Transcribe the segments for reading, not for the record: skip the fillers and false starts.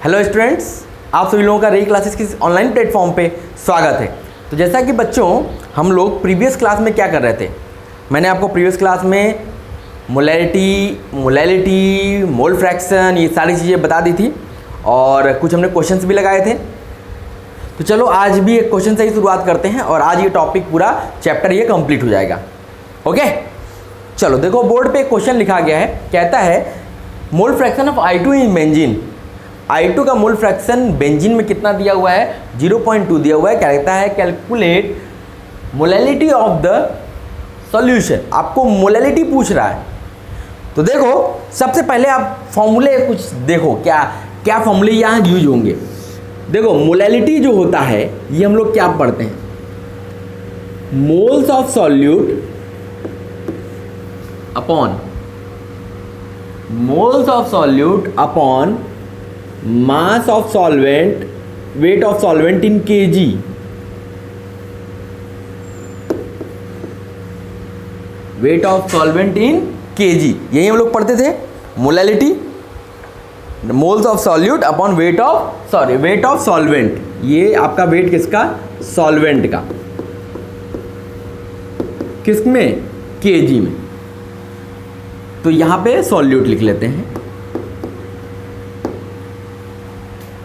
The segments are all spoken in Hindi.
हेलो स्टूडेंट्स, आप सभी लोगों का रे क्लासेस की ऑनलाइन प्लेटफॉर्म पे स्वागत है। तो जैसा कि बच्चों हम लोग प्रीवियस क्लास में क्या कर रहे थे, मैंने आपको प्रीवियस क्लास में मोलैलिटी, मोल फ्रैक्शन ये सारी चीज़ें बता दी थी और कुछ हमने क्वेश्चंस भी लगाए थे। तो चलो आज भी एक क्वेश्चन से ही शुरुआत करते हैं और आज ये टॉपिक पूरा चैप्टर ये कंप्लीट हो जाएगा। ओके, चलो देखो बोर्ड पे एक क्वेश्चन लिखा गया है, कहता है mole fraction of I2 in benzene. I2 का मोल फ्रैक्शन बेंजीन में कितना दिया हुआ है, 0.2 दिया हुआ है। क्या कहता है, calculate molality of the solution. आपको मोलैलिटी पूछ रहा है। तो देखो सबसे पहले आप फॉर्मूले कुछ देखो, क्या क्या फॉर्मूले यहाँ यूज होंगे। देखो मोलैलिटी जो होता है ये हम लोग क्या पढ़ते हैं, moles of solute upon moles of solute upon mass of solvent, weight of solvent in KG. Weight of solvent in KG, यही हम लोग पढ़ते थे। Molality moles of solute upon weight of solvent. ये आपका वेट किसका, सॉल्वेंट का, किसमें, केजी में। तो यहां पे सॉल्यूट लिख लेते हैं।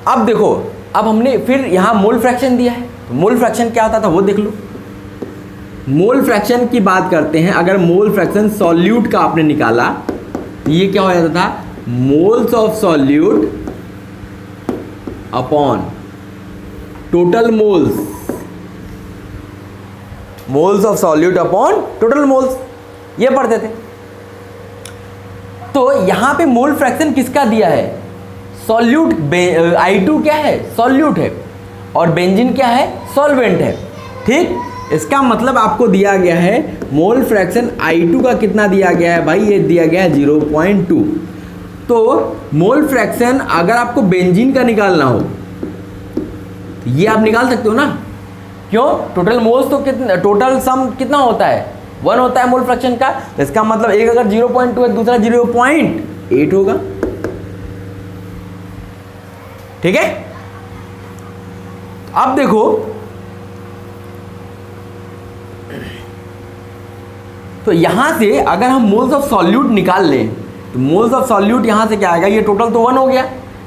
अब देखो, अब हमने फिर यहां मोल फ्रैक्शन दिया है, तो मोल फ्रैक्शन क्या होता था वो देख लो। मोल फ्रैक्शन की बात करते हैं, अगर मोल फ्रैक्शन सॉल्यूट का आपने निकाला तो ये क्या हो जाता था, moles of solute upon total moles, moles of solute upon total moles, ये पढ़ते थे। तो यहां पे मोल फ्रैक्शन किसका दिया है, सॉल्यूट। I2 क्या है, सॉल्यूट है, और बेंजीन क्या है, सॉल्वेंट है। ठीक, इसका मतलब आपको दिया गया है मोल फ्रैक्शन I2 का कितना दिया गया है भाई, ये दिया गया है 0.2। तो मोल फ्रैक्शन अगर आपको बेंजीन का निकालना हो तो ये आप निकाल सकते हो ना, क्यों, टोटल मोल्स तो कितना, टोटल सम कितना होता है, 1 होता है मोल फ्रैक्शन का। तो इसका मतलब एक अगर 0.2 है, दूसरा 0.8 होगा। ठीक है, अब देखो तो यहां से अगर हम मोल्स ऑफ सॉल्यूट निकाल लें तो मोल्स ऑफ सॉल्यूट यहां से क्या आएगा, ये टोटल तो 1 हो गया,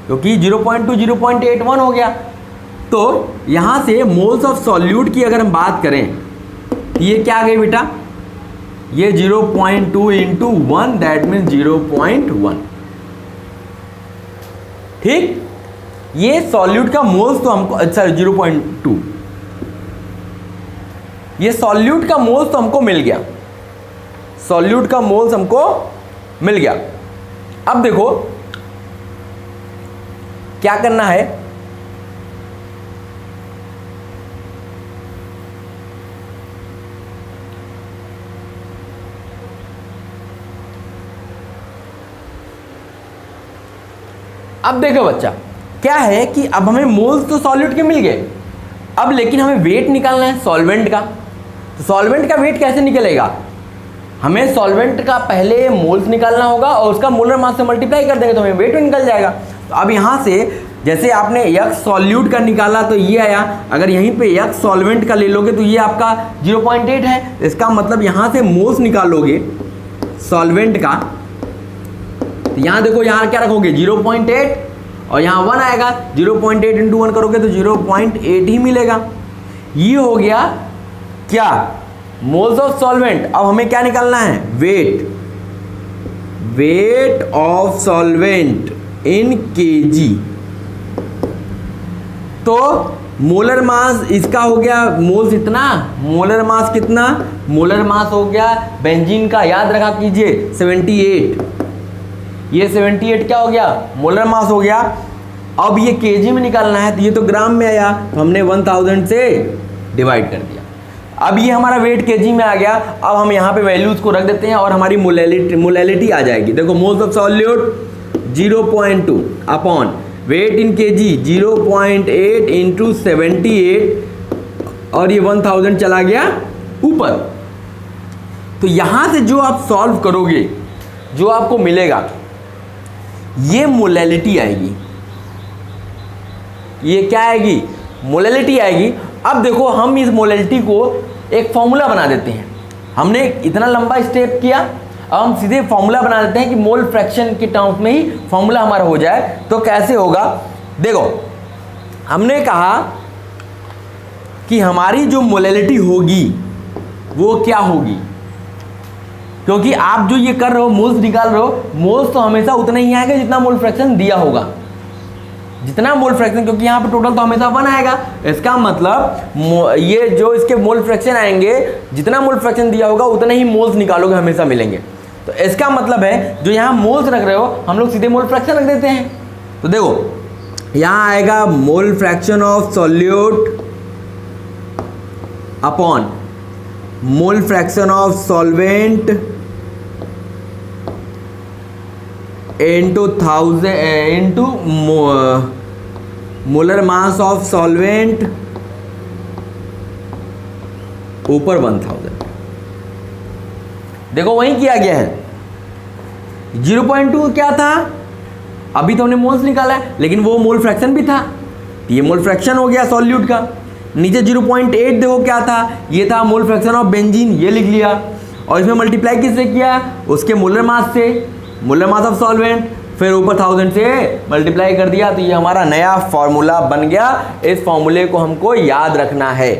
क्योंकि 0.2 0.8 1 हो गया। तो यहां से मोल्स ऑफ सॉल्यूट की अगर हम बात करें तो ये क्या आ गई बेटा, ये 0.2 इंटू 1 दैट मीन्स 0.1। ठीक, ये सॉल्यूट का मोल्स तो हमको, अच्छा 0.2, ये सॉल्यूट का मोल्स तो हमको मिल गया, सॉल्यूट का मोल्स हमको मिल गया। अब देखो क्या करना है, अब देखो बच्चा क्या है कि अब हमें मोल्स तो सॉल्यूट के मिल गए, अब लेकिन हमें वेट निकालना है सॉल्वेंट का। तो सॉल्वेंट का वेट कैसे निकलेगा, हमें सॉल्वेंट का पहले मोल्स निकालना होगा और उसका मोलर मास से मल्टीप्लाई कर देंगे तो हमें वेट निकल जाएगा। तो अब यहाँ से जैसे आपने x सॉल्यूट का निकाला तो ये आया, अगर यहीं पे x सॉल्वेंट का ले लोगे तो ये आपका 0.8 है। इसका मतलब यहाँ से मोल्स निकालोगे सॉल्वेंट का, तो यहाँ देखो यहाँ क्या रखोगे 0.8 और यहाँ 1 आएगा, 0.8 इंटू 1 करोगे तो 0.8 ही मिलेगा। ये हो गया क्या, मोल्स ऑफ सॉल्वेंट। अब हमें क्या निकालना है, weight of solvent in KG. तो मोलर मास इसका हो गया, मोल्स इतना, मोलर मास कितना, मोलर मास हो गया बेंजीन का, याद रखा कीजिए 78, ये 78 क्या हो गया, मोलर मास हो गया। अब ये केजी में निकालना है तो ये तो ग्राम में आया, तो हमने 1000 से डिवाइड कर दिया। अब ये हमारा वेट केजी में आ गया। अब हम यहाँ पे वैल्यूज को रख देते हैं और हमारी मोलैलिटी आ जाएगी। देखो moles of solute 0.2 upon weight in KG 0.8 into 78 और ये 1000 चला गया ऊपर। तो यहाँ से जो आप सॉल्व करोगे, जो आपको मिलेगा ये मोलैलिटी आएगी। ये क्या आएगी, मोलैलिटी आएगी। अब देखो हम इस मोलैलिटी को एक फॉर्मूला बना देते हैं। हमने इतना लंबा स्टेप किया, अब हम सीधे फॉर्मूला बना देते हैं कि मोल फ्रैक्शन के टर्म्स में ही फॉर्मूला हमारा हो जाए। तो कैसे होगा, देखो हमने कहा कि हमारी जो मोलैलिटी होगी वो क्या होगी, क्योंकि आप जो ये कर रहे हो मोल्स निकाल रहे हो, मोल्स तो हमेशा उतना ही आएगा जितना मोल फ्रैक्शन दिया होगा, जितना मोल फ्रैक्शन, क्योंकि यहाँ पे टोटल तो हमेशा 1 आएगा। इसका मतलब ये जो इसके मोल फ्रैक्शन आएंगे, जितना मोल फ्रैक्शन दिया होगा उतने ही मोल्स निकालोगे, हमेशा मिलेंगे। तो इसका मतलब है जो यहाँ मोल्स रख रहे हो हम लोग सीधे मोल फ्रैक्शन रख देते हैं। तो देखो यहाँ आएगा mole fraction of solute upon mole fraction of solvent into molar mass of solvent ऊपर 1000। देखो वही किया गया है। 0.2 क्या था, अभी तो हमने मोल्स निकाला है, लेकिन वो मोल फ्रैक्शन भी था, ये मोल फ्रैक्शन हो गया सॉल्यूट का। नीचे 0.8 देखो क्या था, ये था मोल फ्रैक्शन ऑफ बेंजीन, ये लिख लिया। और इसमें मल्टीप्लाई किससे किया, उसके मोलर मास से, मोलर मास ऑफ सॉल्वेंट, फिर ऊपर 1000 से मल्टीप्लाई कर दिया। तो ये हमारा नया फॉर्मूला बन गया। इस फॉर्मूले को हमको याद रखना है।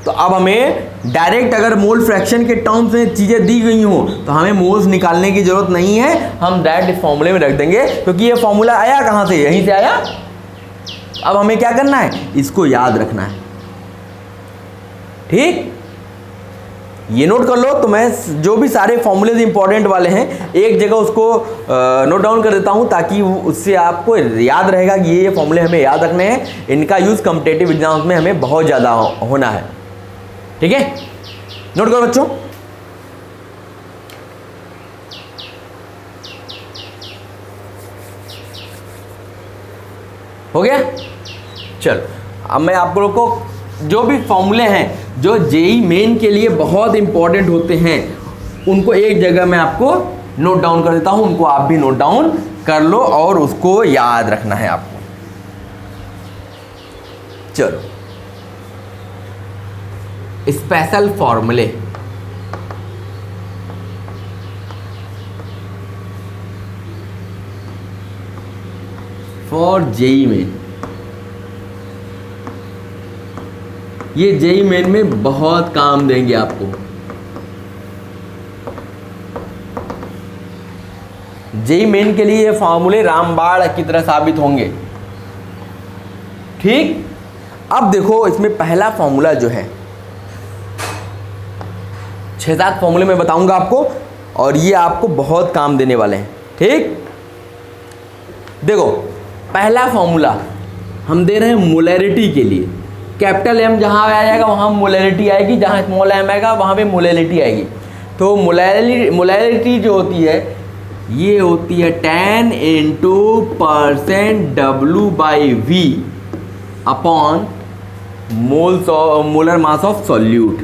तो अब हमें डायरेक्ट अगर मोल फ्रैक्शन के टर्म्स में चीज़ें दी गई हों तो हमें मोल्स निकालने की जरूरत नहीं है, हम डायरेक्ट इस फॉर्मूले में रख देंगे, क्योंकि ये फॉर्मूला आया कहाँ से, यहीं से आया। अब हमें क्या करना है, इसको याद रखना है। ठीक, ये नोट कर लो। तो मैं जो भी सारे फॉर्मूलेज इंपॉर्टेंट वाले हैं एक जगह उसको नोट डाउन कर देता हूं, ताकि उससे आपको याद रहेगा कि ये फॉर्मूले हमें याद रखने हैं। इनका यूज़ कॉम्पिटिटिव एग्जाम्स में हमें बहुत ज़्यादा होना है। ठीक है, नोट करो बच्चों। हो गया, चलो अब मैं आप लोगों को जो भी फॉर्मूले हैं जो जेई मेन के लिए बहुत इंपॉर्टेंट होते हैं उनको एक जगह मैं आपको नोट डाउन कर देता हूं, उनको आप भी नोट डाउन कर लो और उसको याद रखना है आपको। चलो, स्पेशल फॉर्मूले। फॉर जेई मेन, ये जेई मेन में बहुत काम देंगे आपको। जेई मेन के लिए ये फॉर्मूले रामबाण की तरह साबित होंगे। ठीक, अब देखो इसमें पहला फॉर्मूला जो है, 6-7 फॉर्मूले मैं बताऊंगा आपको और ये आपको बहुत काम देने वाले हैं। ठीक, देखो पहला फॉर्मूला हम दे रहे हैं मोलैरिटी के लिए। कैपिटल एम जहाँ आ जाएगा वहाँ मोलैरिटी आएगी, जहाँ स्मॉल एम आएगा वहाँ पे मोलैरिटी आएगी। तो मोलैरिटी जो होती है ये होती है 10 into % W/V upon molar mass of solute.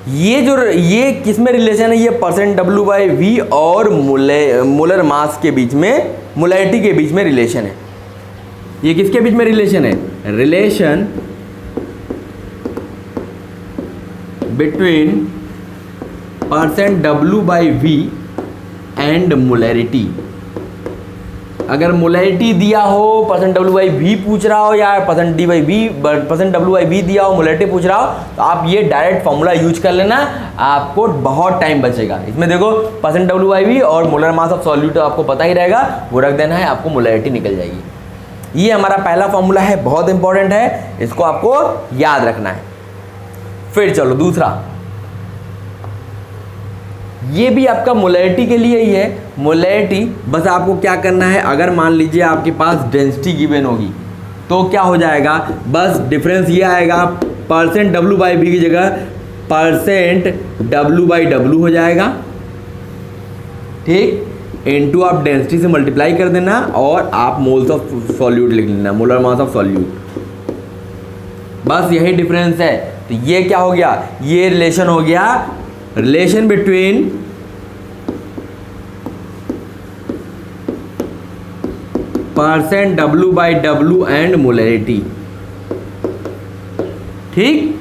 ये किस में रिलेशन है, ये %W/V और मोलर मास के बीच में, मोलैरिटी के बीच में रिलेशन है। ये किसके बीच में रिलेशन है, relation between %W/V and molarity. अगर मोलैरिटी दिया हो, %W/V पूछ रहा हो, या %W/V दिया हो, मोलैरिटी पूछ रहा हो, तो आप ये डायरेक्ट फॉर्मूला यूज कर लेना, आपको बहुत टाइम बचेगा। इसमें देखो %W/V और मोलर मास ऑफ सॉल्यूट आपको पता ही रहेगा, वो रख देना है, आपको मोलैरिटी निकल जाएगी। ये हमारा पहला फॉर्मूला है, बहुत इंपॉर्टेंट है, इसको आपको याद रखना है। फिर चलो दूसरा, ये भी आपका मोलैरिटी के लिए ही है। मोलैरिटी बस आपको क्या करना है, अगर मान लीजिए आपके पास डेंसिटी गिवन होगी तो क्या हो जाएगा, बस डिफरेंस ये आएगा, %W/V की जगह %W/W हो जाएगा। ठीक, इनटू आप डेंसिटी से मल्टीप्लाई कर देना और आप मोल्स ऑफ सॉल्यूट लिख लेना, मोलर मास ऑफ सॉल्यूट। बस यही डिफरेंस है। तो ये क्या हो गया, ये रिलेशन हो गया, relation between percent W/W and molarity. ठीक,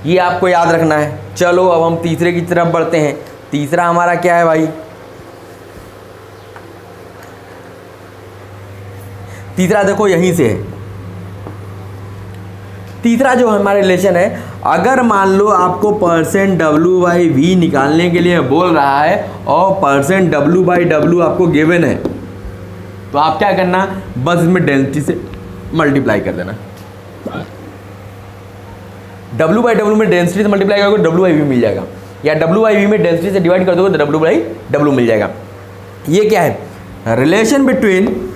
ये आपको याद रखना है। चलो अब हम तीसरे की तरफ बढ़ते हैं। तीसरा हमारा क्या है भाई? तीसरा देखो यहीं से है। तीसरा जो हमारा रिलेशन है, अगर मान लो आपको परसेंट W/V निकालने के लिए बोल रहा है और परसेंट W/W आपको गिवन है, तो आप क्या करना, बस इसमें डेंसिटी से मल्टीप्लाई कर देना। W/W में डेंसिटी से मल्टीप्लाई करोगे W/V मिल जाएगा, या W/V में डेंसिटी से डिवाइड कर दोगे तो W/W मिल जाएगा। ये क्या है? Relation between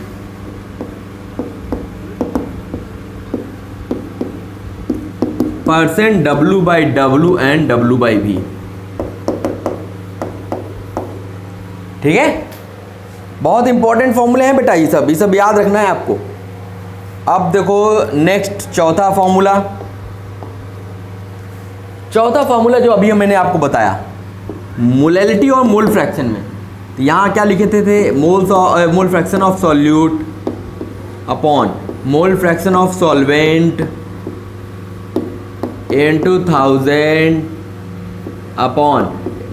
percent W/W and W/V। ठीक है, बहुत इंपॉर्टेंट फॉर्मूले हैं बेटा, ये सब याद रखना है आपको। अब देखो नेक्स्ट चौथा फॉर्मूला। चौथा फॉर्मूला जो अभी मैंने आपको बताया मोलैलिटी और मोल फ्रैक्शन में, तो यहाँ क्या लिखे थे? Mole fraction of solute upon mole fraction of solvent into 1000 upon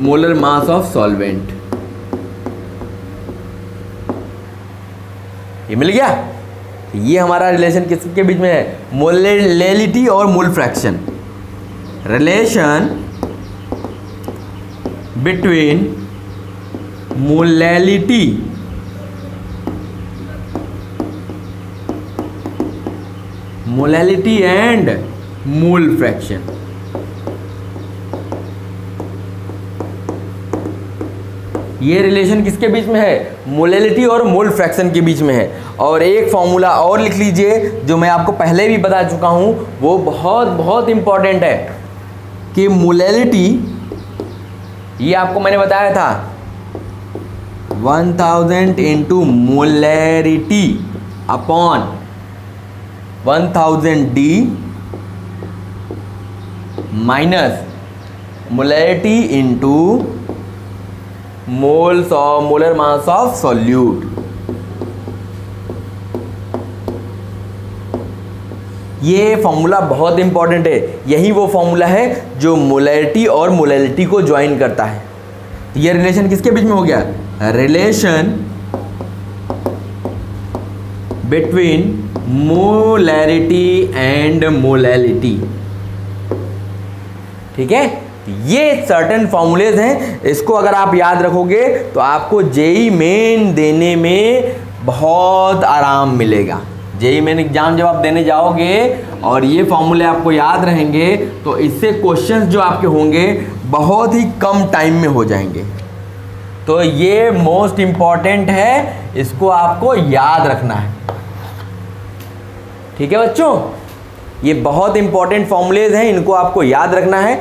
molar mass of solvent. ये मिल गया। ये हमारा रिलेशन किसके बीच में है? मोलैलिटी और mole fraction. Relation between molality and mole fraction. ये रिलेशन किसके बीच में है? मोलैलिटी और मोल फ्रैक्शन के बीच में है। और एक फॉर्मूला और लिख लीजिए जो मैं आपको पहले भी बता चुका हूं, वो बहुत बहुत इंपॉर्टेंट है कि मोलैलिटी, ये आपको मैंने बताया था 1000 into molarity upon 1000D minus molarity into molar mass of solute. ये फॉर्मूला बहुत इंपॉर्टेंट है। यही वो फॉर्मूला है जो मोलैरिटी और मोलैलिटी को ज्वाइन करता है। ये रिलेशन किसके बीच में हो गया? Relation between molarity and molality. ठीक है, ये सर्टेन फॉर्मूलेज हैं। इसको अगर आप याद रखोगे तो आपको जेई मेन देने में बहुत आराम मिलेगा। जेई मेन एग्जाम जब आप देने जाओगे और ये फॉर्मूले आपको याद रहेंगे तो इससे क्वेश्चंस जो आपके होंगे बहुत ही कम टाइम में हो जाएंगे। तो ये मोस्ट इंपॉर्टेंट है, इसको आपको याद रखना है। ठीक है बच्चों, ये बहुत इंपॉर्टेंट फॉर्मूलेज हैं, इनको आपको याद रखना है,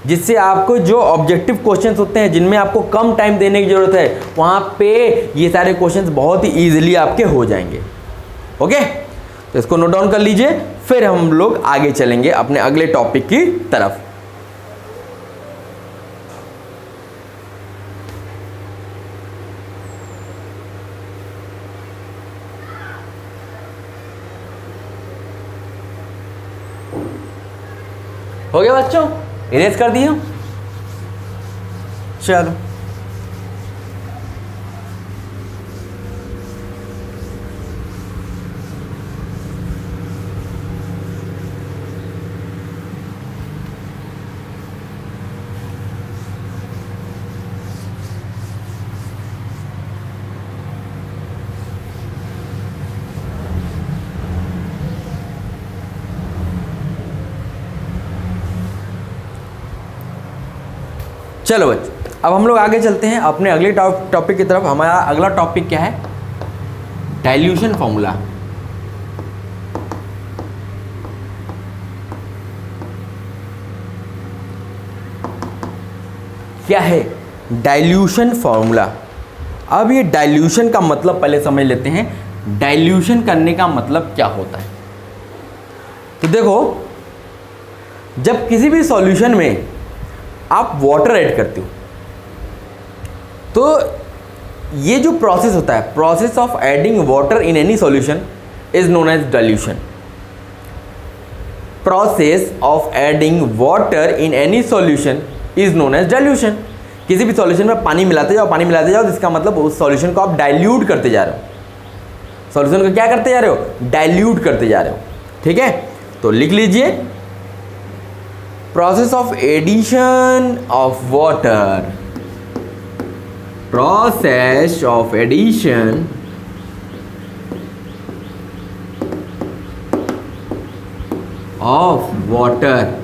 जिससे आपको जो ऑब्जेक्टिव क्वेश्चंस होते हैं जिनमें आपको कम टाइम देने की जरूरत है, वहाँ पे ये सारे क्वेश्चंस बहुत ही ईजिली आपके हो जाएंगे। ओके, तो इसको नोट डाउन कर लीजिए, फिर हम लोग आगे चलेंगे अपने अगले टॉपिक की तरफ। हो गया बच्चों, इरेज कर दिए। चलो चलो बच्चों, अब हम लोग आगे चलते हैं अपने अगले टॉपिक की तरफ। हमारा अगला टॉपिक क्या है? Dilution formula. क्या है डाइल्यूशन फॉर्मूला? अब ये डाइल्यूशन का मतलब पहले समझ लेते हैं। डाइल्यूशन करने का मतलब क्या होता है? तो देखो, जब किसी भी सॉल्यूशन में आप वाटर ऐड करते हो तो ये जो प्रोसेस होता है, process of adding water in any solution is known as dilution. Process of adding water in any solution is known as dilution. किसी भी सॉल्यूशन में पानी मिलाते जाओ, पानी मिलाते जाओ, इसका मतलब उस सॉल्यूशन को आप डाइल्यूट करते जा रहे हो। सॉल्यूशन को क्या करते जा रहे हो? डाइल्यूट करते जा रहे हो। ठीक है, तो लिख लीजिए, process of addition of water, process of addition of water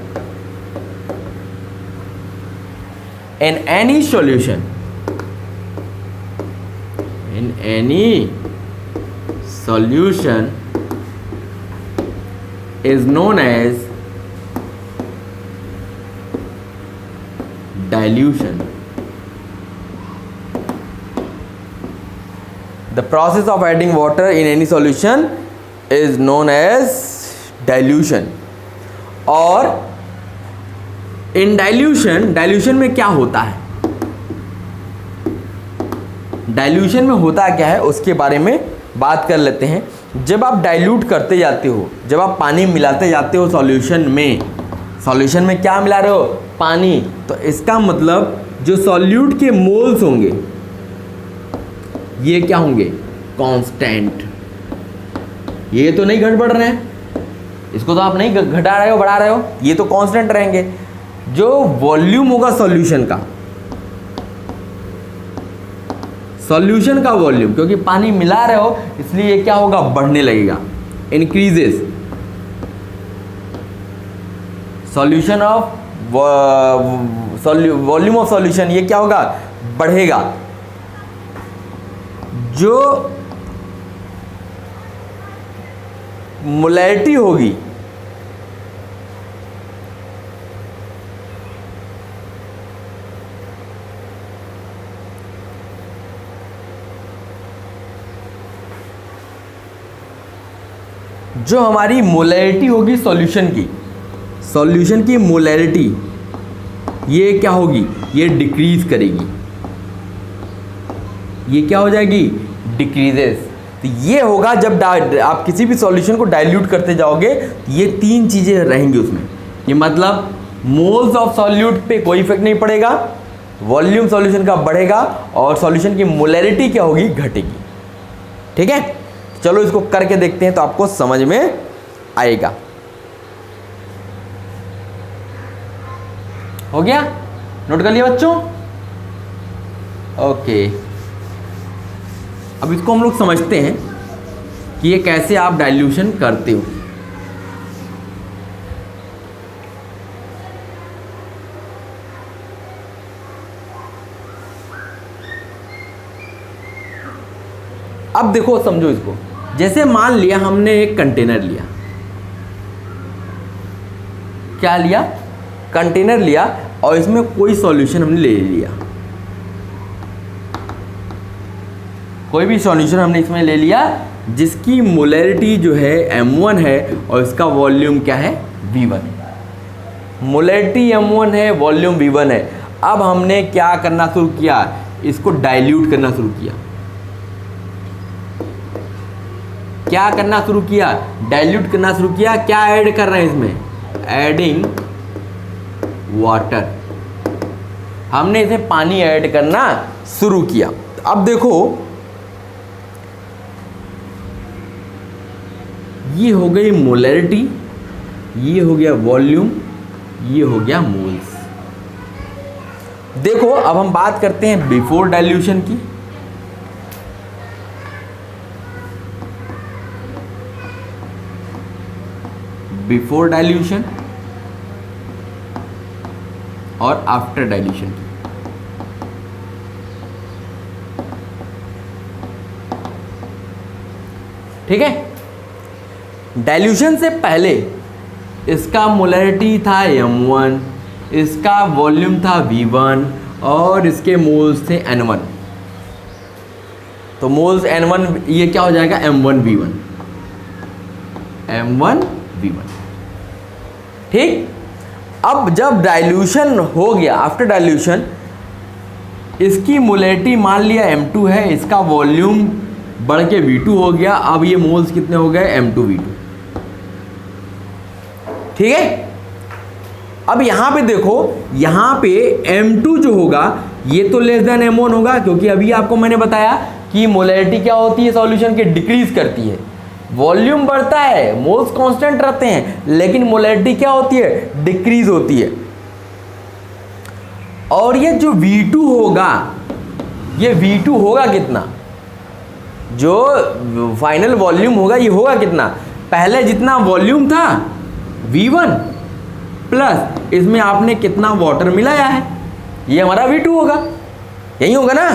in any solution, in any solution is known as dilution. The process of adding water in any solution is known as dilution. और इन डाइल्यूशन में क्या होता है, डाइल्यूशन में होता क्या है उसके बारे में बात कर लेते हैं। जब आप डाइल्यूट करते जाते हो, जब आप पानी मिलाते जाते हो सॉल्यूशन में क्या मिला रहे हो? पानी। तो इसका मतलब जो सॉल्यूट के मोल्स होंगे ये क्या होंगे? कांस्टेंट। ये तो नहीं घट बढ़ रहे हैं, इसको तो आप नहीं घटा रहे हो, बढ़ा रहे हो, ये तो कांस्टेंट रहेंगे। जो वॉल्यूम होगा सॉल्यूशन का वॉल्यूम, क्योंकि पानी मिला रहे हो इसलिए ये क्या होगा? बढ़ने लगेगा, increases. Solution of volume of solution ये क्या होगा? बढ़ेगा। जो मोलैरिटी होगी जो हमारी मोलैरिटी होगी सॉल्यूशन की मोलैरिटी ये क्या होगी? ये डिक्रीज करेगी। ये क्या हो जाएगी? डिक्रीजेस। तो ये होगा जब आप किसी भी सॉल्यूशन को डाइल्यूट करते जाओगे, ये तीन चीज़ें रहेंगी उसमें। ये मतलब मोल्स ऑफ सॉल्यूट पे कोई इफेक्ट नहीं पड़ेगा, वॉल्यूम सॉल्यूशन का बढ़ेगा और सॉल्यूशन की मोलैरिटी क्या होगी? घटेगी। ठीक है, चलो इसको करके देखते हैं तो आपको समझ में आएगा। हो गया? नोट कर लिया बच्चों? ओके, अब इसको हम लोग समझते हैं कि ये कैसे आप डाइल्यूशन करते हो। अब देखो, समझो इसको। जैसे मान लिया हमने एक कंटेनर लिया, क्या लिया? कंटेनर लिया और इसमें कोई सॉल्यूशन हमने ले लिया, कोई भी सॉल्यूशन हमने इसमें ले लिया जिसकी मोलैरिटी जो है m1 है और इसका वॉल्यूम क्या है? v1। मोलैरिटी m1 है, वॉल्यूम v1 है। अब हमने क्या करना शुरू किया? इसको डाइल्यूट करना शुरू किया। क्या करना शुरू किया? डाइल्यूट करना शुरू किया। क्या ऐड कर रहे हैं इसमें? Adding water. हमने इसे पानी ऐड करना शुरू किया। अब देखो, ये हो गई मोलैरिटी, ये हो गया वॉल्यूम, ये हो गया मोल्स। देखो, अब हम बात करते हैं बिफोर डाइल्यूशन की। बिफोर डाइल्यूशन और आफ्टर डाइल्यूशन की। ठीक है, डाइल्यूशन से पहले इसका मोलैरिटी था m1, इसका वॉल्यूम था v1 और इसके मोल्स थे n1। तो मोल्स n1, ये क्या हो जाएगा? m1v1, m1v1। ठीक, अब जब डाइल्यूशन हो गया, आफ्टर डाइल्यूशन, इसकी मोलैरिटी मान लिया M2 है, इसका वॉल्यूम बढ़ के V2 हो गया। अब ये मोल्स कितने हो गए? M2V2। ठीक है। अब यहां पे देखो, यहां पे M2 जो होगा ये तो लेस देन M1 होगा, क्योंकि अभी आपको मैंने बताया कि मोलैरिटी क्या होती है सॉल्यूशन के? डिक्रीज करती है। वॉल्यूम बढ़ता है, मोल्स कांस्टेंट रहते हैं, लेकिन मोलैरिटी क्या होती है? डिक्रीज होती है। और ये जो V2 होगा, ये V2 होगा कितना? जो फाइनल वॉल्यूम होगा ये होगा कितना? पहले जितना वॉल्यूम था V1 प्लस इसमें आपने कितना वाटर मिलाया है, ये हमारा V2 होगा। यही होगा ना?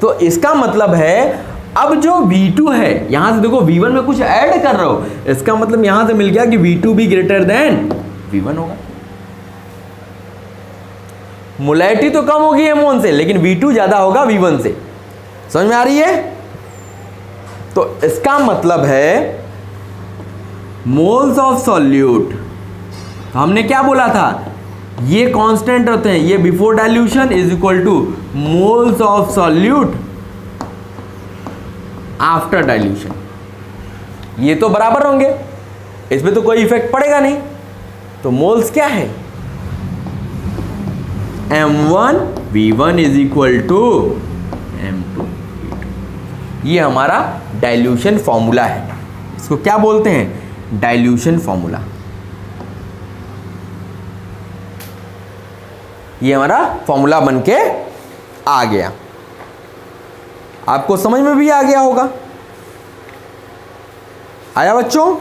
तो इसका मतलब है अब जो V2 है, यहां से देखो V1 में कुछ ऐड कर रहे हो, इसका मतलब यहां से मिल गया कि V2 भी ग्रेटर देन V1 होगा। मोलैरिटी तो कम होगी M1 से, लेकिन V2 ज्यादा होगा V1 से। समझ में आ रही है? तो इसका मतलब है मोल्स ऑफ सॉल्यूट, तो हमने क्या बोला था? ये कांस्टेंट होते हैं, ये before dilution is equal two moles of solute after dilution. ये तो बराबर होंगे, इसमें तो कोई इफेक्ट पड़ेगा नहीं। तो मोल्स क्या है? M1V1 is equal to M2V2। ये हमारा डाइल्यूशन फॉर्मूला है। इसको क्या बोलते हैं? Dilution formula. ये हमारा फॉर्मूला बन के आ गया। आपको समझ में भी आ गया होगा। आया बच्चों?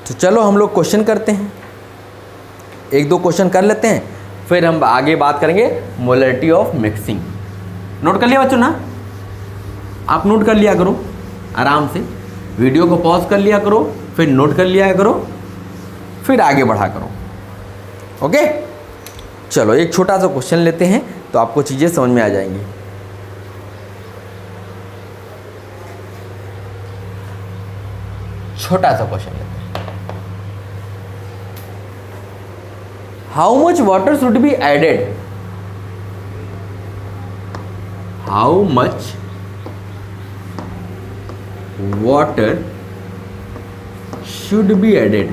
तो चलो हम लोग क्वेश्चन करते हैं, एक दो क्वेश्चन कर लेते हैं, फिर हम आगे बात करेंगे मोलैरिटी ऑफ मिक्सिंग। नोट कर लिया बच्चों ना? आप नोट कर लिया करो आराम से, वीडियो को पॉज कर लिया करो, फिर नोट कर लिया करो, फिर आगे बढ़ा करो। ओके, चलो एक छोटा सा क्वेश्चन लेते हैं तो आपको चीज़ें समझ में आ जाएंगी। छोटा सा क्वेश्चन लेते हैं। How much water should be added? How much water should be added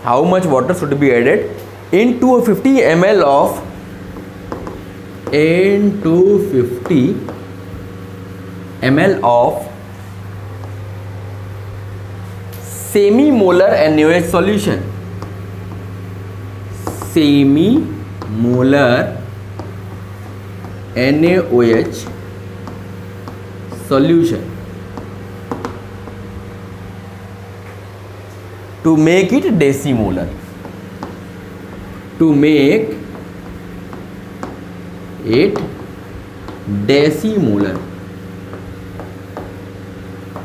how much water should be added in 250 ml of 250 ml of semi molar NaOH solution? semi molar NaOH solution to make it decimolar. To make it decimolar.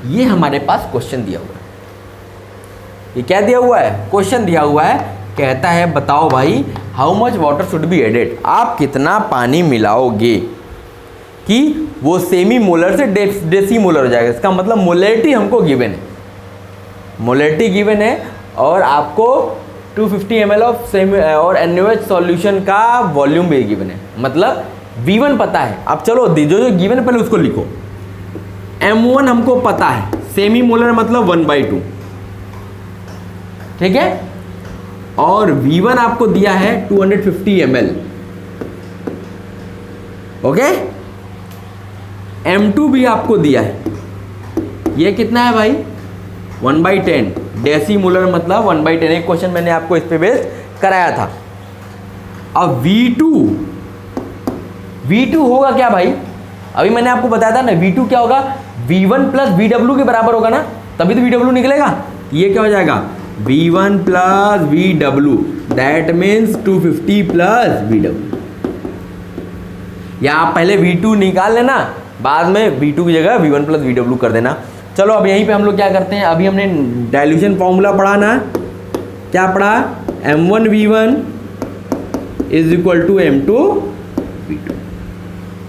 ये हमारे पास क्वेश्चन दिया हुआ है। ये क्या दिया हुआ है? क्वेश्चन दिया हुआ है। कहता है बताओ भाई how much water should be added, आप कितना पानी मिलाओगे कि वो सेमी मोलर से डेसी मोलर हो जाएगा। इसका मतलब मोलैरिटी हमको गिवन है, मोलैरिटी गिवन है और आपको 250 ml ऑफ सेमी और NaOH सॉल्यूशन का वॉल्यूम भी गिवन है, मतलब V1 पता है। अब चलो जो गिवन है पहले उसको लिखो। M1 हमको पता है, सेमी मोलर मतलब 1/2, ठीक है। और V1 आपको दिया है 250 ml, ओके। M2 भी आपको दिया है, ये कितना है भाई? 1/10, डेसी मोलर मतलब 1/10। एक क्वेश्चन मैंने आपको इस पे बेस कराया था। अब V2 होगा क्या भाई? अभी मैंने आपको बताया था ना, V2 क्या होगा? V1 प्लस VW के बराबर होगा ना, तभी तो VW निकलेगा। ये क्या हो जाएगा? V1 plus VW, that means 250 plus VW। या आप पहले V2 निकाल लेना, बाद में V2 की जगह V1 प्लस VW कर देना। चलो अब यहीं पे हम लोग क्या करते हैं, अभी हमने डाइल्यूशन फॉर्मूला पढ़ा ना, क्या पढ़ा? M1V1 is equal to M2V2।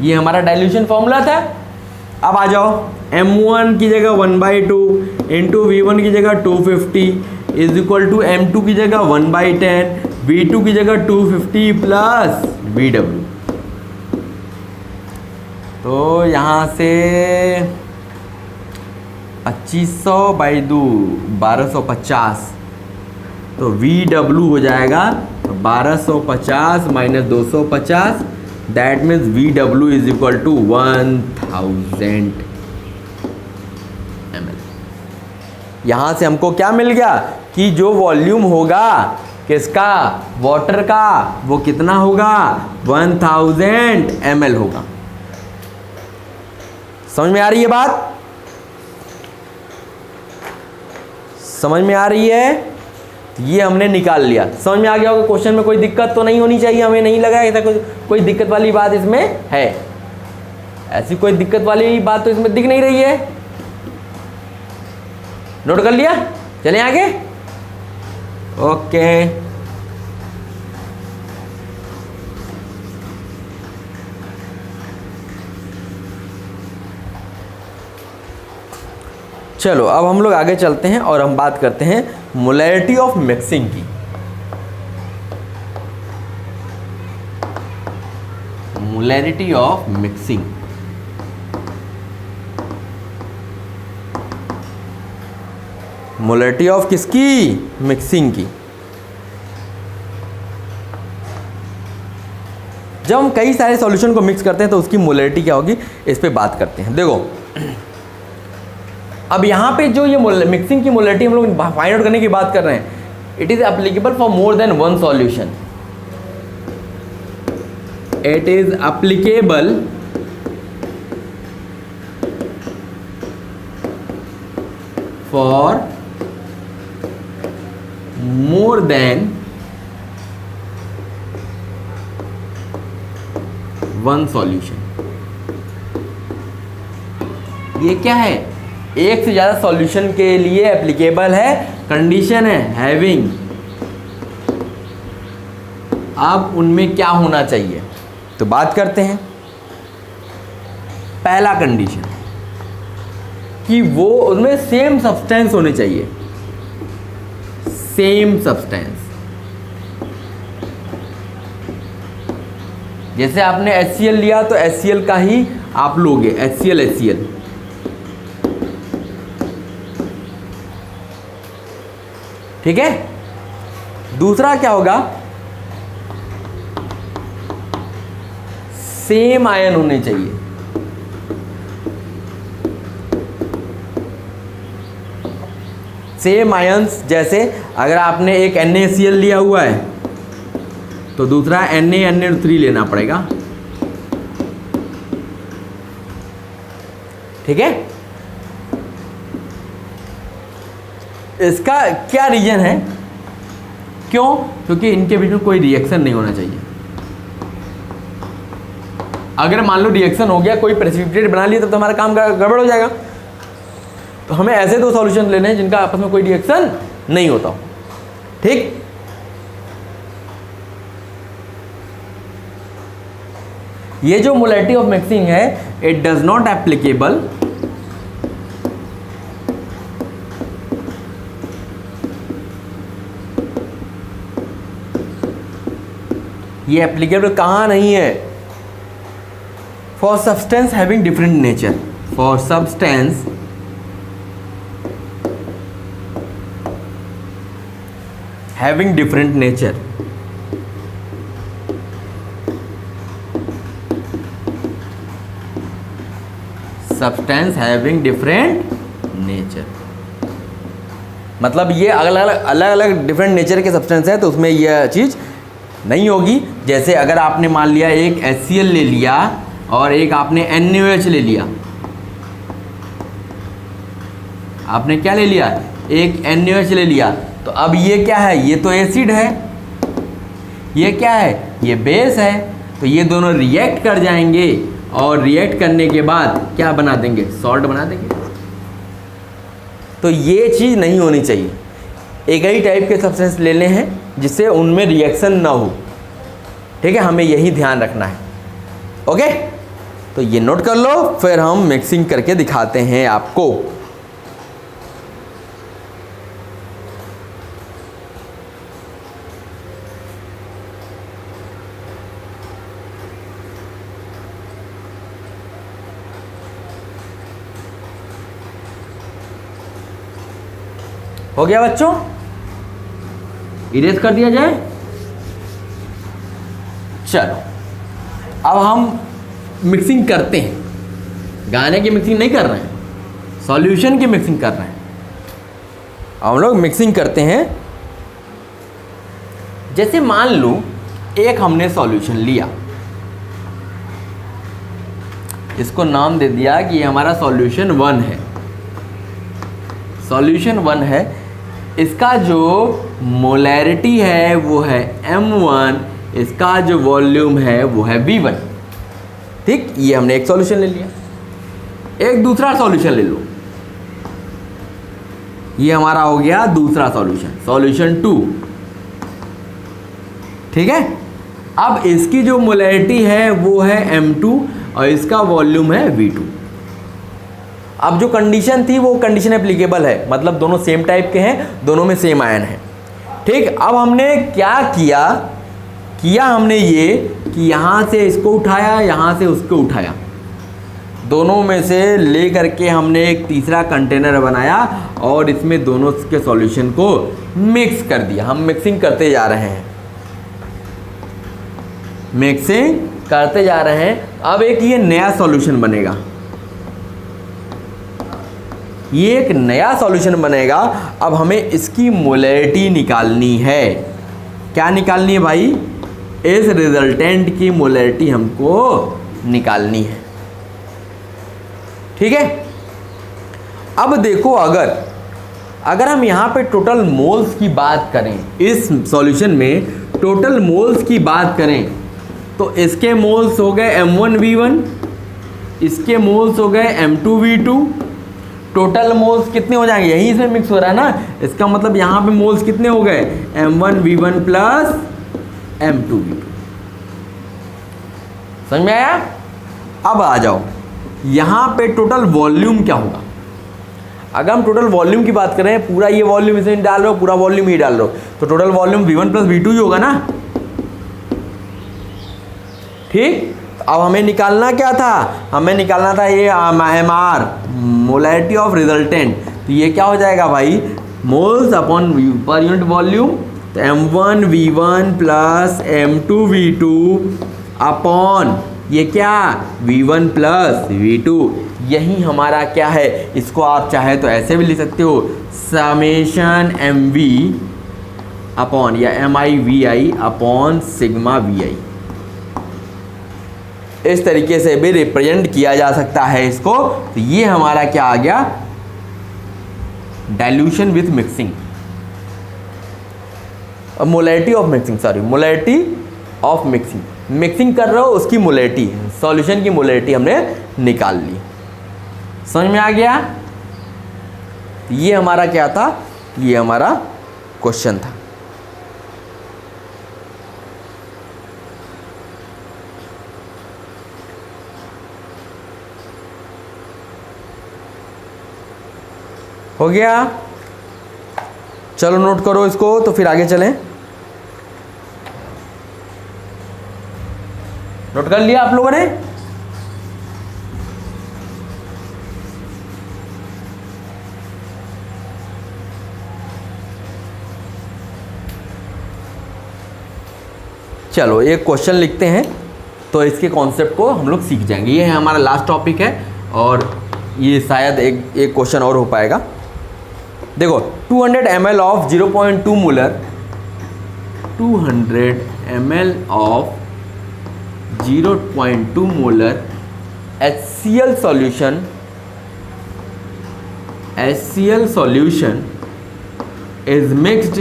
ये हमारा डाइल्यूशन फॉर्मूला था। अब आ जाओ, M1 की जगह 1/2 इंटू V1 की जगह 250 इज इक्वल टू M2 की जगह 1/10, V2 की जगह 250 प्लस VW। तो यहाँ से 2500/2 1250, तो VW हो जाएगा 1250 minus 250, that means VW is equal to 1000 ml। यहाँ से हमको क्या मिल गया कि जो वॉल्यूम होगा किसका, वाटर का, वो कितना होगा 1000 ml होगा। समझ में आ रही है बात? समझ में आ रही है? ये हमने निकाल लिया। समझ में आ गया होगा? क्वेश्चन में कोई दिक्कत तो नहीं होनी चाहिए, हमें नहीं लगा ऐसा कोई दिक्कत वाली बात इसमें है। ऐसी कोई दिक्कत वाली बात तो इसमें दिख नहीं रही है। नोट कर लिया? चलें आगे। ओके, चलो अब हम लोग आगे चलते हैं और हम बात करते हैं मोलैरिटी ऑफ मिक्सिंग की। Molarity of mixing, molarity of किसकी, मिक्सिंग की। जब हम कई सारे सॉल्यूशन को मिक्स करते हैं तो उसकी मोलैरिटी क्या होगी, इस पे बात करते हैं। देखो अब यहाँ पे जो ये मिक्सिंग की मोलैरिटी हम लोग फाइंड आउट करने की बात कर रहे हैं, it is applicable for more than one solution. It is applicable for more than one solution. ये क्या है, एक से ज़्यादा सॉल्यूशन के लिए एप्लीकेबल है। कंडीशन है हैविंग। अब उनमें क्या होना चाहिए तो बात करते हैं। पहला कंडीशन कि वो उनमें सेम सब्सटेंस होने चाहिए, सेम सब्सटेंस। जैसे आपने HCl लिया तो HCl का ही आप लोगे, HCl। ठीक है। दूसरा क्या होगा, सेम आयन होने चाहिए। सेम आयन्स, जैसे अगर आपने एक NaCl लिया हुआ है तो दूसरा Na3 लेना पड़ेगा। ठीक है। इसका क्या रीजन है, क्यों? क्योंकि इनके बीच में कोई रिएक्शन नहीं होना चाहिए। अगर मान लो रिएक्शन हो गया, कोई प्रेसिपिटेट बना लिया, तब तो हमारा काम गड़बड़ हो जाएगा। तो हमें ऐसे दो सॉल्यूशन लेने हैं जिनका आपस में कोई रिएक्शन नहीं होता। ठीक। ये जो मोलैरिटी ऑफ मिक्सिंग है, इट डज नॉट एप्लीकेबल ये एप्लीकेबल कहाँ नहीं है, for substance having different nature. For substance having different nature. Substance having different nature मतलब ये अलग अलग डिफरेंट नेचर के सब्सटेंस है, तो उसमें यह चीज़ नहीं होगी। जैसे अगर आपने मान लिया एक HCl ले लिया और एक आपने NaOH ले लिया, आपने क्या ले लिया, एक NaOH ले लिया, तो अब ये क्या है, ये तो एसिड है, ये क्या है, ये बेस है। तो ये दोनों रिएक्ट कर जाएंगे और रिएक्ट करने के बाद क्या बना देंगे, सॉल्ट बना देंगे। तो ये चीज़ नहीं होनी चाहिए। एक ही टाइप के सब्सटेंस लेने हैं जिससे उनमें रिएक्शन ना हो। ठीक है, हमें यही ध्यान रखना है। ओके, तो ये नोट कर लो, फिर हम मिक्सिंग करके दिखाते हैं आपको। हो गया बच्चों, इरेज कर दिया जाए। चलो अब हम मिक्सिंग करते हैं, गाने की मिक्सिंग नहीं कर रहे हैं, सॉल्यूशन की मिक्सिंग कर रहे हैं। हम लोग मिक्सिंग करते हैं। जैसे मान लो एक हमने सॉल्यूशन लिया, इसको नाम दे दिया कि ये हमारा सॉल्यूशन 1 है। सॉल्यूशन 1 है, इसका जो मोलैरिटी है वो है M1, इसका जो वॉल्यूम है वो है V1। ठीक, ये हमने एक सॉल्यूशन ले लिया। एक दूसरा सॉल्यूशन ले लो, ये हमारा हो गया दूसरा सॉल्यूशन, सॉल्यूशन 2। ठीक है, अब इसकी जो मोलैरिटी है वो है M2 और इसका वॉल्यूम है V2। अब जो कंडीशन थी वो कंडीशन एप्लीकेबल है, मतलब दोनों सेम टाइप के हैं, दोनों में सेम आयन है। ठीक, अब हमने क्या किया हमने ये कि यहाँ से इसको उठाया, यहाँ से उसको उठाया, दोनों में से ले करके हमने एक तीसरा कंटेनर बनाया और इसमें दोनों के सॉल्यूशन को मिक्स कर दिया। हम मिक्सिंग करते जा रहे हैं, मिक्सिंग करते जा रहे हैं। अब एक ये नया सॉल्यूशन बनेगा, ये एक नया सॉल्यूशन बनेगा। अब हमें इसकी मोलैरिटी निकालनी है। क्या निकालनी है भाई? इस रिजल्टेंट की मोलैरिटी हमको निकालनी है। ठीक है, अब देखो अगर हम यहाँ पे टोटल मोल्स की बात करें, इस सॉल्यूशन में टोटल मोल्स की बात करें, तो इसके मोल्स हो गए M1V1, इसके मोल्स हो गए M2V2। टोटल मोल्स कितने हो जाएंगे? यही इसमें मिक्स हो रहा है ना, इसका मतलब यहाँ पे मोल्स कितने हो गए? M1V1 plus M2V2। समझ में आया? अब आ जाओ, यहाँ पे टोटल वॉल्यूम क्या होगा? अगर हम टोटल वॉल्यूम की बात करें, पूरा ये वॉल्यूम इसमें डाल रहे हो, पूरा वॉल्यूम ही डाल रहे हो, तो total volume V1 plus V2 ही होगा ना। ठीक, अब हमें निकालना क्या था? हमें निकालना था ये MR, मोलैरिटी ऑफ रिजल्टेंट। तो ये क्या हो जाएगा भाई? Moles upon per unit volume, तो M1V1 प्लस M2V2 अपॉन ये क्या? V1 plus V2। यही हमारा क्या है? इसको आप चाहे तो ऐसे भी लिख सकते हो, समेशन MV अपॉन या MIVI अपॉन सिग्मा VI। इस तरीके से भी रिप्रेजेंट किया जा सकता है इसको। तो ये हमारा क्या आ गया? Dilution with mixing, molarity of mixing, sorry molarity of mixing. Mixing कर रहे हो उसकी मोलैरिटी, सॉल्यूशन की मोलैरिटी हमने निकाल ली। समझ में आ गया? ये हमारा क्या था? ये हमारा क्वेश्चन था। हो गया? चलो नोट करो इसको, तो फिर आगे चलें। नोट कर लिया आप लोगों ने? चलो एक क्वेश्चन लिखते हैं, तो इसके कॉन्सेप्ट को हम लोग सीख जाएंगे। ये है हमारा लास्ट टॉपिक है, और ये शायद एक क्वेश्चन और हो पाएगा। देखो 200 ml of 0.2 molar, 200 ml of 0.2 molar HCl solution is mixed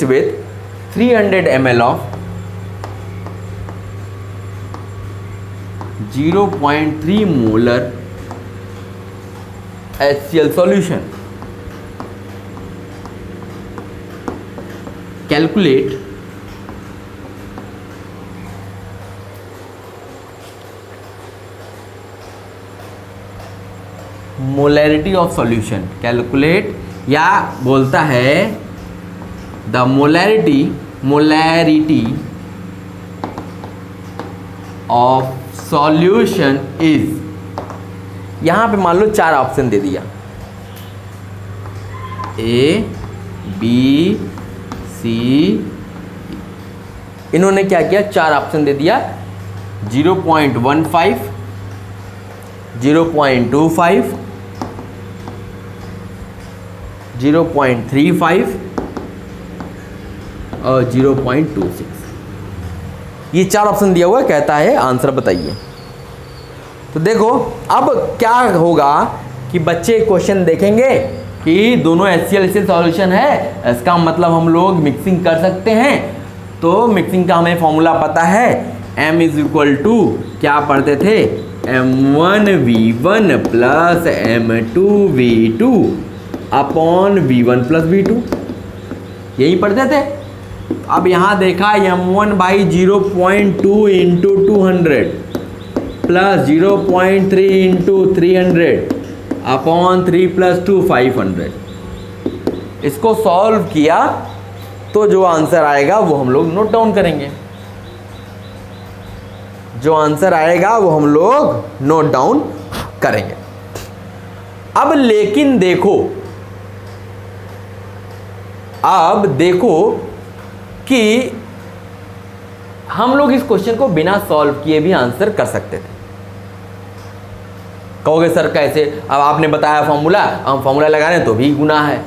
with 300 ml of 0.3 molar HCl solution. Calculate molarity of solution, calculate या बोलता है the molarity of solution is, यहां पे मान लो 4 ऑप्शन दे दिया, ए बी सी, इन्होंने क्या किया 4 ऑप्शन दे दिया, 0.15, 0.25, 0.35 और 0.26, ये 4 ऑप्शन दिया हुआ है, कहता है आंसर बताइए। तो देखो अब क्या होगा कि बच्चे क्वेश्चन देखेंगे कि दोनों HCl सॉल्यूशन है, इसका मतलब हम लोग मिक्सिंग कर सकते हैं। तो मिक्सिंग का हमें फॉर्मूला पता है, M इज इक्वल टू क्या पढ़ते थे, M1V1 plus M2V2 upon V1 plus V2, यही पढ़ते थे। अब यहाँ देखा M1/0.2 into 200 plus 0.3 into 300 upon 3 plus 2 500, इसको सॉल्व किया तो जो आंसर आएगा वो हम लोग नोट डाउन करेंगे, जो आंसर आएगा वो हम लोग नोट डाउन करेंगे। अब लेकिन देखो, अब देखो कि हम लोग इस क्वेश्चन को बिना सॉल्व किए भी आंसर कर सकते थे। कहोगे सर कैसे, अब आपने बताया फॉर्मूला, हम फॉर्मूला लगा रहे हैं तो भी गुनाह है,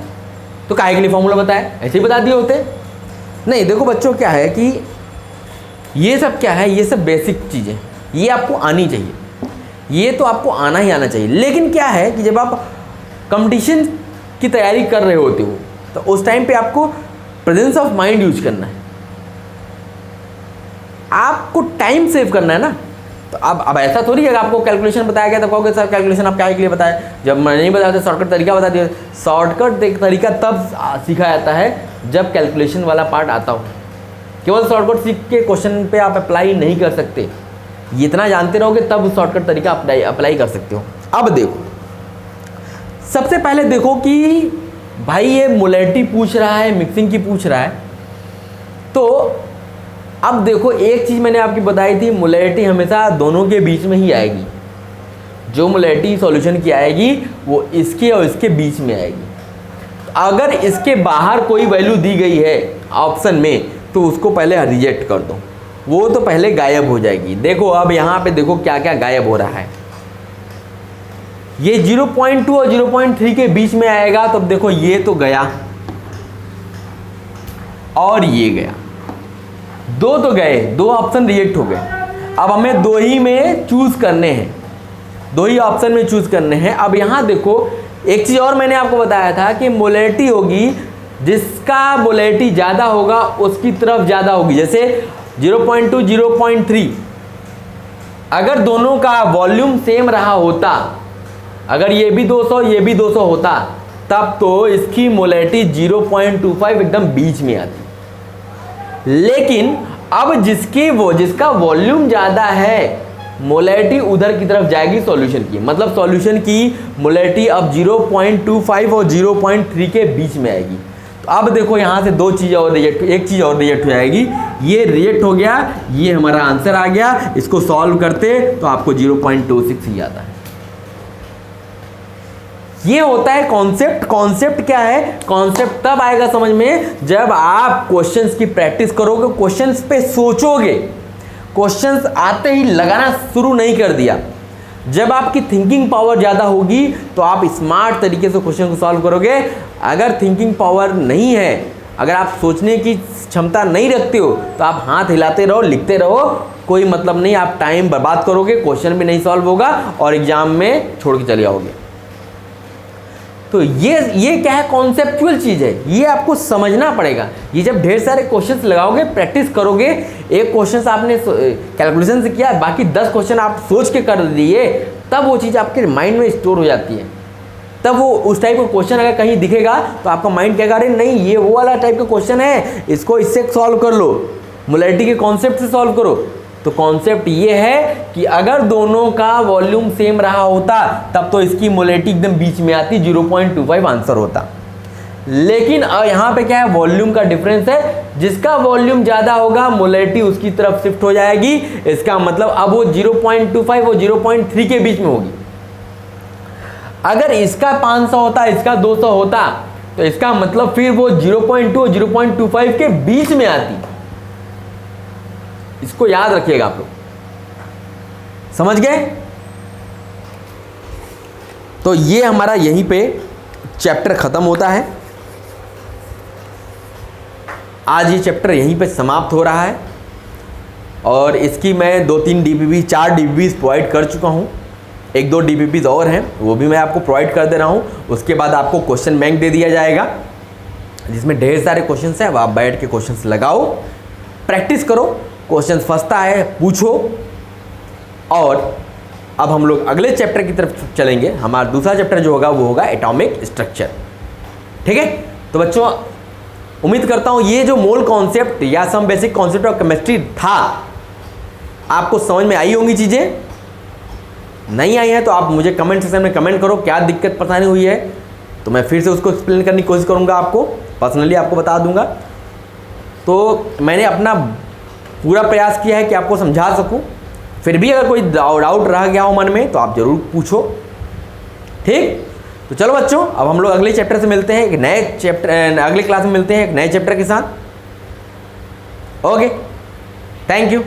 तो काहे के लिए फॉर्मूला बताया, ऐसे ही बता दिए होते। नहीं देखो बच्चों, क्या है कि ये सब क्या है, ये सब बेसिक चीज़ें, ये आपको आनी चाहिए, ये तो आपको आना ही आना चाहिए। लेकिन क्या है कि जब आप कंपटीशन की तैयारी कर रहे होते हो तो उस टाइम पे आपको प्रेजेंस ऑफ माइंड यूज करना है, आपको टाइम सेव करना है ना। तो अब ऐसा थोड़ी है, आपको कैलकुलेशन बताया गया तो कहोगे सर कैलकुलेशन आप क्या के लिए बताया, जब मैं नहीं बताया तो शॉर्टकट तरीका बता दिया। शॉर्टकट तरीका तब सीखा जाता है जब कैलकुलेशन वाला पार्ट आता हो, केवल शॉर्टकट सीख के क्वेश्चन पे आप अप्लाई नहीं कर सकते, ये इतना जानते रहोगे तब शॉर्टकट तरीका अप्लाई कर सकते हो। अब देखो, सबसे पहले देखो कि भाई ये मोलैरिटी पूछ रहा है, मिक्सिंग की पूछ रहा है, तो अब देखो एक चीज़ मैंने आपकी बताई थी, मोलैरिटी हमेशा दोनों के बीच में ही आएगी, जो मोलैरिटी सॉल्यूशन की आएगी वो इसके और इसके बीच में आएगी। अगर इसके बाहर कोई वैल्यू दी गई है ऑप्शन में तो उसको पहले रिजेक्ट कर दो, वो तो पहले गायब हो जाएगी। देखो अब यहाँ पे देखो क्या क्या गायब हो रहा है, ये 0.2 और 0.3 के बीच में आएगा, तो अब देखो ये तो गया और ये गया, दो तो गए, दो ऑप्शन रिजेक्ट हो गए। अब हमें दो ही में चूज करने हैं, दो ही ऑप्शन में चूज करने हैं। अब यहाँ देखो एक चीज़ और मैंने आपको बताया था कि मोलैरिटी होगी, जिसका मोलैरिटी ज़्यादा होगा उसकी तरफ ज़्यादा होगी। जैसे 0.2 0.3, अगर दोनों का वॉल्यूम सेम रहा होता, अगर ये भी 200 ये भी 200 होता, तब तो इसकी मोलैरिटी 0.25 एकदम बीच में आती। लेकिन अब जिसका वॉल्यूम ज़्यादा है, मोलैरिटी उधर की तरफ जाएगी सॉल्यूशन की, मतलब सॉल्यूशन की मोलैरिटी अब 0.25 और 0.3 के बीच में आएगी। तो अब देखो यहाँ से दो चीज़ और रिजेक्ट, एक चीज़ और रिजेक्ट हो जाएगी, ये रिजेक्ट हो गया, ये हमारा आंसर आ गया। इसको सॉल्व करते तो आपको 0.26 ही आता है। ये होता है कॉन्सेप्ट। कॉन्सेप्ट क्या है, कॉन्सेप्ट तब आएगा समझ में जब आप क्वेश्चंस की प्रैक्टिस करोगे, क्वेश्चंस पे सोचोगे, क्वेश्चंस आते ही लगाना शुरू नहीं कर दिया। जब आपकी थिंकिंग पावर ज़्यादा होगी तो आप स्मार्ट तरीके से क्वेश्चन को सॉल्व करोगे। अगर थिंकिंग पावर नहीं है, अगर आप सोचने की क्षमता नहीं रखते हो, तो आप हाथ हिलाते रहो, लिखते रहो, कोई मतलब नहीं, आप टाइम बर्बाद करोगे, क्वेश्चन भी नहीं सॉल्व होगा और एग्जाम में छोड़ के चले जाओगे। तो ये क्या है, कॉन्सेप्चुअल चीज़ है, ये आपको समझना पड़ेगा। ये जब ढेर सारे क्वेश्चंस लगाओगे, प्रैक्टिस करोगे, एक क्वेश्चन आपने कैलकुलेशन से किया, बाकी 10 क्वेश्चन आप सोच के कर दिए, तब वो चीज़ आपके माइंड में स्टोर हो जाती है। तब वो उस टाइप का क्वेश्चन अगर कहीं दिखेगा तो आपका माइंड कहेगा अरे नहीं ये वो वाला टाइप का क्वेश्चन है, इसको इससे सॉल्व कर लो, मोलैरिटी के कॉन्सेप्ट से सॉल्व करो। तो कॉन्सेप्ट ये है कि अगर दोनों का वॉल्यूम सेम रहा होता तब तो इसकी मोलैरिटी एकदम बीच में आती, 0.25 आंसर होता। लेकिन यहाँ पे क्या है, वॉल्यूम का डिफरेंस है, जिसका वॉल्यूम ज्यादा होगा मोलैरिटी उसकी तरफ शिफ्ट हो जाएगी। इसका मतलब अब वो 0.25 वो 0.3 के बीच में होगी। अगर इसका 500 होता, इसका 200 होता, तो इसका मतलब फिर वो 0.2 और 0.25 के बीच में आती। इसको याद रखिएगा आप लोग, समझ गए? तो ये हमारा यहीं पे चैप्टर खत्म होता है। आज ये चैप्टर यहीं पे समाप्त हो रहा है और इसकी मैं 2-3 डीपीपी 4 डीपीपी प्रोवाइड कर चुका हूँ। 1-2 डीपीपीज और हैं, वो भी मैं आपको प्रोवाइड कर दे रहा हूँ। उसके बाद आपको क्वेश्चन बैंक दे दिया जाएगा जिसमें ढेर सारे क्वेश्चंस हैं। अब आप बैठ के क्वेश्चंस लगाओ, प्रैक्टिस करो, क्वेश्चंस फंसता है पूछो। और अब हम लोग अगले चैप्टर की तरफ चलेंगे। हमारा दूसरा चैप्टर जो होगा वो होगा एटॉमिक स्ट्रक्चर। ठीक है, तो बच्चों उम्मीद करता हूँ ये जो मोल कॉन्सेप्ट या some basic concept of chemistry था, आपको समझ में आई होंगी। चीज़ें नहीं आई हैं तो आप मुझे कमेंट सेक्शन में कमेंट करो क्या दिक्कत परेशानी हुई है, तो मैं फिर से उसको एक्सप्लेन करने की कोशिश करूँगा, आपको पर्सनली आपको बता दूंगा। तो मैंने अपना पूरा प्रयास किया है कि आपको समझा सकूं। फिर भी अगर कोई डाउट रह गया हो मन में तो आप ज़रूर पूछो। ठीक, तो चलो बच्चों, अब हम लोग अगले चैप्टर से मिलते हैं, एक नए चैप्टर, अगले क्लास में मिलते हैं एक नए चैप्टर के साथ। Okay, thank you.